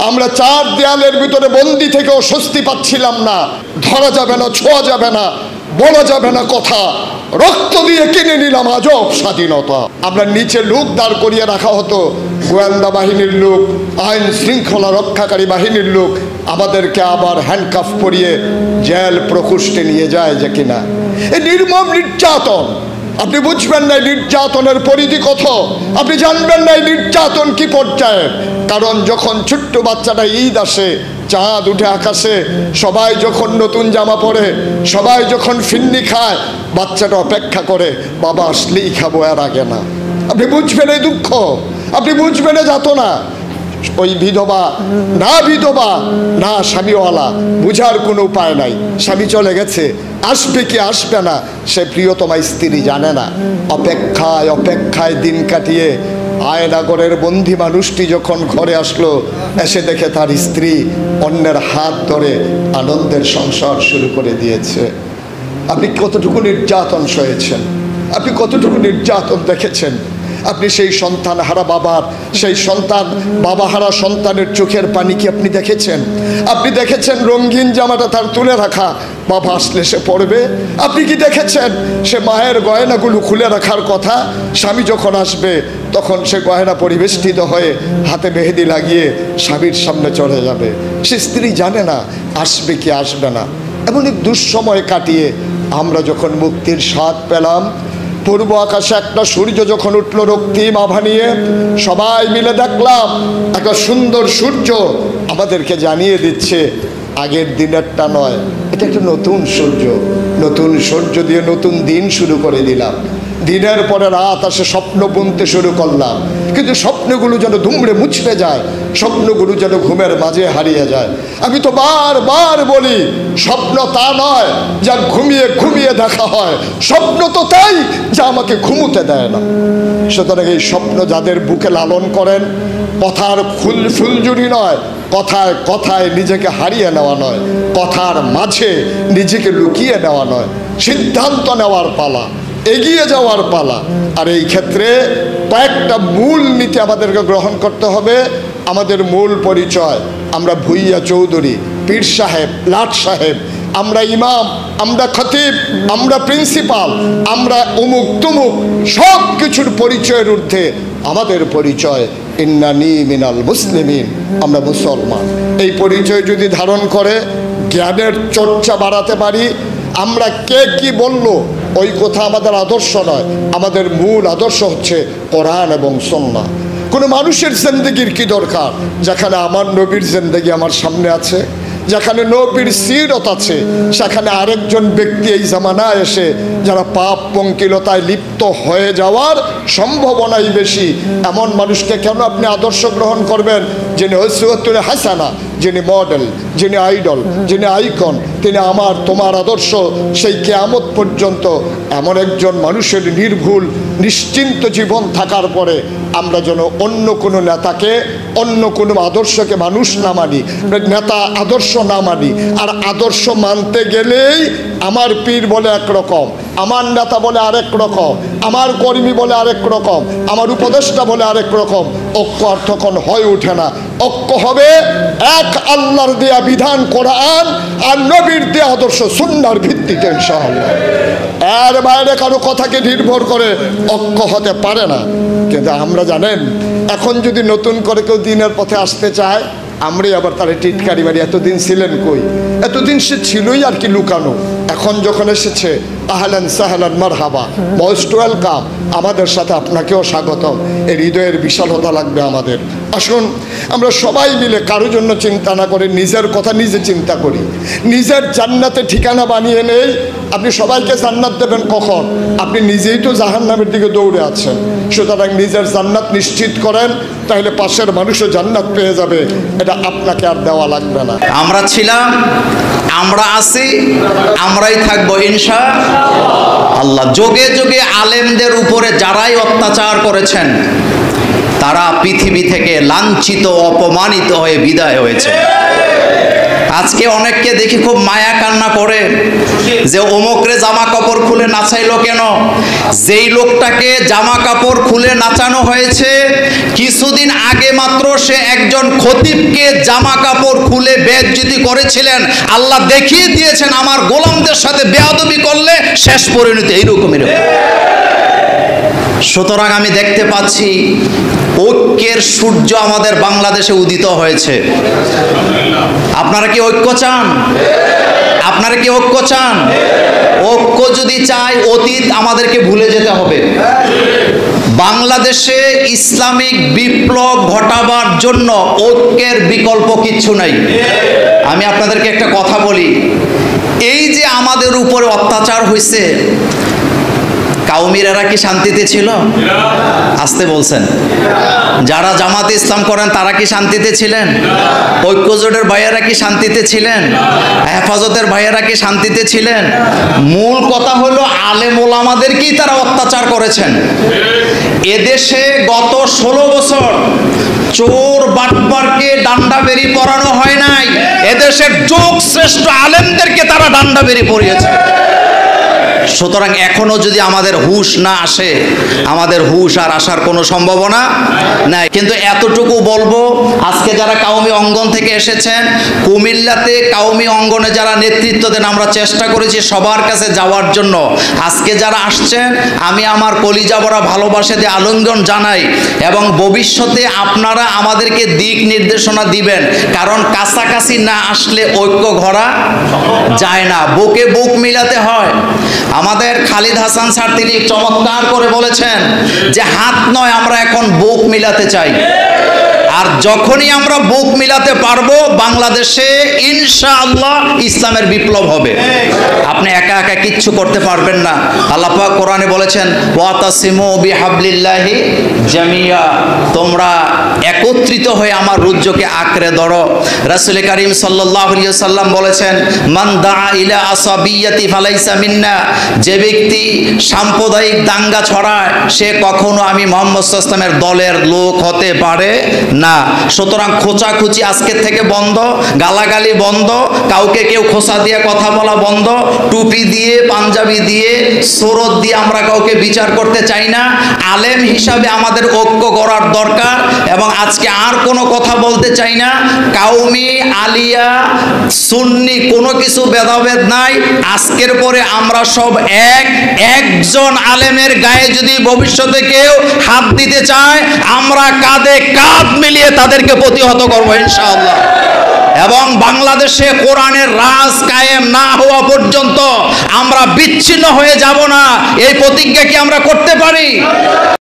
আমরা চার দেয়ালের ভিতরে বন্দি থেকেও স্বস্তি পাচ্ছিলাম না। ধরা যাবে না, ছোঁয়া যাবে না, বলা যাবে না কথা। রক্ত দিয়ে কিনে নিলাম আজব স্বাধীনতা। আমরা নিচে লোক দাঁড় করিয়ে রাখা হতো, গোয়েন্দা বাহিনীর লোক, আইন শৃঙ্খলা রক্ষাকারী বাহিনীর লোক আমাদেরকে আবার হ্যান্ডকাফ পরিয়ে জেল প্রকোষ্ঠে নিয়ে যায় যে কিনা। এই নির্মম নির্যাতন আপনি বুঝবেন না, নির্যাতনের পরিধি কত আপনি জানবেন না, নির্যাতন কি পর্যায়ের। কারণ যখন ছোট্ট বাচ্চাটা ঈদ আসে, চাঁদ উঠে আকাশে, সবাই যখন নতুন জামা পরে, সবাই যখন ফিন্নি খায়, বাচ্চাটা অপেক্ষা করে বাবা আসলেই খাবো, আর আগে না। আপনি বুঝবেন এই দুঃখ, আপনি বুঝবেন যাতনা। ওই বিধবা না স্বামীওয়ালা, বুঝার কোনো উপায় নাই। স্বামী চলে গেছে, আসবে কি আসবে না সে প্রিয়তমা স্ত্রী জানে না। অপেক্ষায় দিন কাটিয়ে আয়নাগরের বন্দি মানুষটি যখন ঘরে আসলো, এসে দেখে তার স্ত্রী অন্যের হাত ধরে আনন্দের সংসার শুরু করে দিয়েছে। আপনি কতটুকু নির্যাতন সয়েছেন, আপনি কতটুকু নির্যাতন দেখেছেন। আপনি সেই সন্তান হারা বাবার, সেই সন্তান বাবা হারা সন্তানের চোখের পানি কি আপনি দেখেছেন? আপনি দেখেছেন রঙিন জামাটা তার তুলে রাখা, বাবা আসলে সে পড়বে? আপনি কি দেখেছেন সে মায়ের গয়নাগুলো খুলে রাখার কথা, স্বামী যখন আসবে তখন সে গয়না পরিবেষ্টিত হয়ে হাতে মেহেদি লাগিয়ে স্বামীর সামনে চলে যাবে? সে স্ত্রী জানে না আসবে কি আসবে না। এমন এক দুঃসময় কাটিয়ে আমরা যখন মুক্তির স্বাদ পেলাম, পূর্ব আকাশে একটা সূর্য যখন উঠল রক্তিম আভা নিয়ে, সবাই মিলে দেখলাম একটা সুন্দর সূর্য আমাদেরকে জানিয়ে দিচ্ছে আগের দিনেরটা নয়, এটা একটা নতুন সূর্য। নতুন সূর্য দিয়ে নতুন দিন শুরু করে দিলাম। দিনের পরে রাত আসে, স্বপ্ন বুনতে শুরু করলাম, কিন্তু স্বপ্নগুলো যেন দুমড়ে মুছড়ে যায়, স্বপ্নগুলো যেন ঘুমের মাঝে হারিয়ে যায়। আমি তো বারবার বলি, স্বপ্ন তা নয় যা ঘুমিয়ে ঘুমিয়ে দেখা হয়, স্বপ্ন তো তাই যা আমাকে ঘুমোতে দেয় না। সুতরাং এই স্বপ্ন যাদের বুকে লালন করেন, কথার ফুলঝুরি নয়, কথায় কথায় নিজেকে হারিয়ে নেওয়া নয়, কথার মাঝে নিজেকে লুকিয়ে নেওয়া নয়, সিদ্ধান্ত নেওয়ার পালা, এগিয়ে যাওয়ার পালা। আর এই ক্ষেত্রে কয়েকটা মূল নীতি আমাদেরকে গ্রহণ করতে হবে। আমাদের মূল পরিচয়, আমরা ভুইয়া চৌধুরী, পীর সাহেব, লাট সাহেব, আমরা ইমাম, আমরা খতিব, আমরা প্রিন্সিপাল, আমরা অমুক তুমুক, সব কিছুর পরিচয়ের ঊর্ধ্বে আমাদের পরিচয় ইন্নানি মিনাল মুসলিমিন, আমরা মুসলমান। এই পরিচয় যদি ধারণ করে জ্ঞানের চর্চা বাড়াতে পারি, আমরা কে কি বলল ওই কথা আমাদের আদর্শ নয়, আমাদের মূল আদর্শ হচ্ছে কোরআন এবং সুন্নাহ। কোনো মানুষের জিন্দেগির কি দরকার যেখানে আমার নবীর জিন্দেগি আমার সামনে আছে, যেখানে নবীর সিরত আছে, সেখানে আরেকজন ব্যক্তি এই জামানায় এসে যারা পাপ পঙ্কিলতায় লিপ্ত হয়ে যাওয়ার সম্ভাবনাই বেশি, এমন মানুষকে কেন আপনি আদর্শ গ্রহণ করবেন? যিনি উসওয়াতুল হাসানা, যিনি মডেল, যিনি আইডল, যিনি আইকন, তিনি আমার তোমার আদর্শ সেই কিয়ামত পর্যন্ত। এমন একজন মানুষের নির্ভুল নিশ্চিন্ত জীবন থাকার পরে আমরা যেন অন্য কোনো নেতাকে, অন্য কোনো আদর্শকে মানুষ না মানি, নেতা আদর্শ না মানি। আর আদর্শ মানতে গেলেই আমার পীর বলে একরকম, আমার নেতা বলে আরেক রকম, আমার কর্মী বলে আরেক রকম, আমার উপদেষ্টা বলে আরেক রকম। ঐক্য আর তখন হয়ে ওঠে না। ঐক্য হবে এক আল্লাহর দেয়া বিধান কোরআন আর নবীর দেয়া আদর্শ সুন্নাহর ভিত্তিতে ইনশাআল্লাহ। এর বাইরে কারো কথাকে নির্ভর করে ঐক্য হতে পারে না। কিন্তু আমরা জানেন, এখন যদি নতুন করে কেউ দিনের পথে আসতে চায়, আমরাই আবার তারা টিটকারি বাড়ি, এতদিন ছিলেন কই? এতদিন সে ছিলই আর কি লুকানো। এখন যখন এসেছে, আহলান সাহলান মারহাবা, মোস্ট ওয়েলকাম, আমাদের সাথে আপনাকেও স্বাগতম। এই হৃদয়ের বিশালতা লাগবে আমাদের। আসুন আমরা সবাই মিলে কারোর জন্য চিন্তা না করে নিজের কথা নিজে চিন্তা করি, নিজের জান্নাতে ঠিকানা বানিয়ে নেই। আপনি সবাইকে জান্নাত দেবেন কখন? আপনি নিজেই তো জাহান্নামের দিকে দৌড়ে আছেন। সুতরাং নিজের জান্নাত নিশ্চিত করেন, তাহলে পাশের মানুষও জান্নাত পেয়ে যাবে। এটা আপনাকে আর দেওয়া লাগবে না। আমরা ছিলাম, আমরা আছি, আমরাই থাকবো ইনশাআল্লাহ। যুগে যুগে আলেমদের উপরে যারাই অত্যাচার করেছেন তারা পৃথিবী থেকে লাঞ্ছিত অপমানিত হয়ে বিদায় হয়েছে। আজকে অনেককে দেখি খুব মায়া কান্না করে যে অমুকরে জামা কাপড় খুলে নাচাইলো কেন। যেই লোকটাকে জামা কাপড় খুলে নাচানো হয়েছে, কিছুদিন আগে মাত্র সে একজন খতিবকে জামা কাপড় খুলে বেইজ্জতি করেছিলেন। আল্লাহ দেখিয়ে দিয়েছেন আমার গোলামদের সাথে বেয়াদবি করলে শেষ পরিণতি এইরকমের। সুতরাং আমি দেখতে পাচ্ছি ঐক্যের সূর্য আমাদের বাংলাদেশে উদিত হয়েছে। আপনারা কি ঐক্য চান? আপনারা কি ঐক্য চান? ঐক্য যদি চাই, অতীত আমাদেরকে ভুলে যেতে হবে। বাংলাদেশে ইসলামিক বিপ্লব ঘটাবার জন্য ঐক্যের বিকল্প কিচ্ছু নাই। আমি আপনাদেরকে একটা কথা বলি, এই যে আমাদের উপরে অত্যাচার হয়েছে, কাউমিরারা কি শান্তিতে ছিল? আসতে বলছেন। যারা জামাতে ইসলাম করেন তারা কি শান্তিতে ছিলেন? ঐক্যজোটের ভাইয়েরা কি শান্তিতে ছিলেন? হেফাজতের ভাইয়েরা কি শান্তিতে ছিলেন? মূল কথা হলো আলেম ওলামাদেরকেই তারা অত্যাচার করেছেন। এদেশে গত 16 বছর চোর বাটপারকে ডান্ডা বেরি পরানো হয় নাই, এদেশের যোগ শ্রেষ্ঠ আলেমদেরকে তারা ডান্ডা বেরি পরিয়েছে। সুতরাং এখনো যদি আমাদের হুঁশ না আসে, আমাদের হুঁশ আর আসার কোনো সম্ভাবনা নাই। কিন্তু এতটুকু বলবো, আজকে যারা কাউমি অঙ্গন থেকে এসেছেন, কুমিল্লাতে কাউমি অঙ্গনে যারা নেতৃত্ব দেন, আমরা চেষ্টা করেছি সবার কাছে যাওয়ার জন্য। আজকে যারা আসছেন, আমি আমার কলিজা ভরা ভালোবাসা দিয়ে আলিঙ্গন জানাই, এবং ভবিষ্যতে আপনারা আমাদেরকে দিক নির্দেশনা দিবেন। কারণ কাছাকাছি না আসলে ঐক্য গড়া যায় না, বুকে বুক মিলাতে হয়। আমাদের খালিদ হাসান স্যার তিনি চমৎকার করে বলেছেন যে হাত নয়, আমরা এখন বুক মিলাতে চাই। আর যখনই আমরা বুক মিলাতে পারবো, বাংলাদেশে ইনশাআল্লাহ ইসলামের বিপ্লব হবে। আপনি একা একা কিচ্ছু করতে পারবেন না। আল্লাহ পাক কোরআনে বলেছেন, ওয়াতাসিমু বিহাবলিল্লাহি জামিয়া, তোমরা একত্রিত হয়ে আমার রুজ্জকে আঁকড়ে ধরো। রাসূল কারীম সাল্লাল্লাহু আলাইহি ওয়াসাল্লাম বলেছেন, মান দাআ ইলা আসাবিয়াতি ফালাইসা মিন্না, যে ব্যক্তি সাম্প্রদায়িক দাঙ্গা ছড়ায় সে কখনো আমি মুহাম্মদ সাল্লাল্লাহু আলাইহি ওয়াসাল্লামের দলের লোক হতে পারে না। সুতরাং খোঁচাখুচি আজকের থেকে বন্ধ, গালাগালি বন্ধ, কাউকে কেউ খোঁচা দিয়ে কথা বলা বন্ধ, টুপি দিয়ে পাঞ্জাবি দিয়ে সুরত দিয়ে আমরা কাউকে বিচার করতে চাই না। আলেম হিসাবে আমাদের ঐক্য করার দরকার। এবং আজকে আর কোনো কথা বলতে চাই না, কাউমি আলিয়া সুন্নি কোনো কিছু ভেদাভেদ নাই। আজকের পরে আমরা সব একজন আলেমের গায়ে যদি ভবিষ্যতে কেউ হাত দিতে চায়, আমরা কাঁধে কাঁধ মিলিয়ে তাদেরকে প্রতিহত করবো ইনশাআল্লাহ। এবং বাংলাদেশে কোরআনের রাজ কায়েম না হওয়া পর্যন্ত আমরা বিচ্ছিন্ন হয়ে যাব না, এই প্রতিজ্ঞা কি আমরা করতে পারি?